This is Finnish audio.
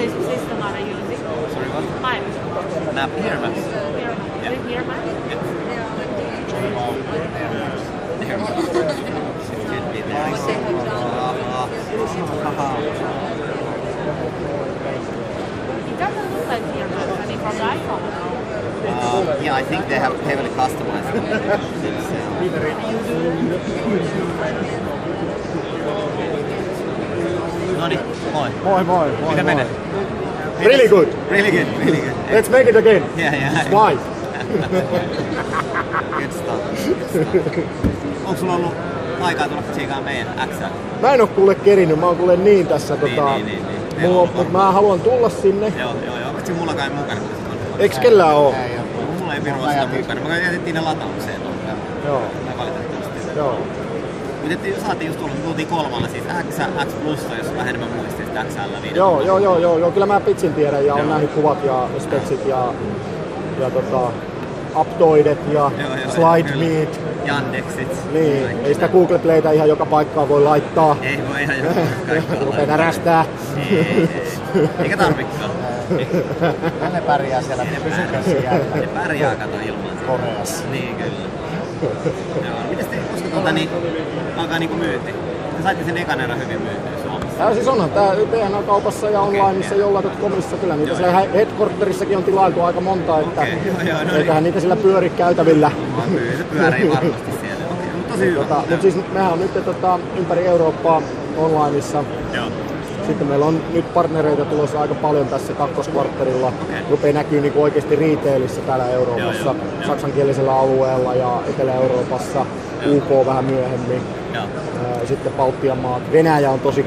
system are you using? Sorry, what? Mine. Nap Airmax. Yeah. With earmax? Should be there. It doesn't look like earmax. I mean, from the iPhone. Yeah, I think they have heavily customized them. No niin, moi. Moi moi. Mitä menee? Really good. Really good, really good. Let's make it again. Yeah. Smile. Good stuff. Onko sulla ollut aikaa tulla tsiikaan meidän X? Mä en oo kuule kerinyt, mä oon kuule niin tässä Niin. Mutta mä haluan tulla sinne. Joo. Onko mullakaan mukana? Eiks kellään oo? Mulla ei virua sitä mukana. Mä jätettiin ne lataukseen. Joo. Valitettavasti. Joo. Mutta saatiin just tulla, me tultiin kolmalla siis X Plussa, jos vähän enemmän muistit, XL 5. Joo, kyllä mä pitsin tiedän ja on nähnyt kuvat ja speksit ja Aptoidet ja Slide Meet. Yandexit. Niin, ei sitä Google Playtä ihan joka paikkaan voi laittaa. Ei voi ihan joka paikkaan Rupee närästää. Ei. Eikä tarvikaan. Ne pärjää siellä pysykässä jäällä. Ne pärjää kato ilman. Koreassa. Niin kyllä. Joo. Mites te, koska alkaa niinku myynti? Te saitte sen ekan erän hyvin myyntiä Suomessa. Siis onhan tää PNA-kaupassa ja onlineissa jollain.comissa kyllä niitä siellä headquarterissakin on tilailtu aika monta, että eiköhän niitä siellä pyöri käytävillä. Se pyörii varmasti siellä. Tosi hyvä. Mutta siis mehän on nyt ympäri Eurooppaa onlineissa. Joo. Sitten meillä on nyt partnereita tulossa aika paljon tässä kakkoskvartterilla. Rupee näkyy niinku oikeasti retailissa täällä Euroopassa, saksankielisellä alueella ja Etelä-Euroopassa, UK vähän myöhemmin. Sitten Baltian maat. Venäjä on tosi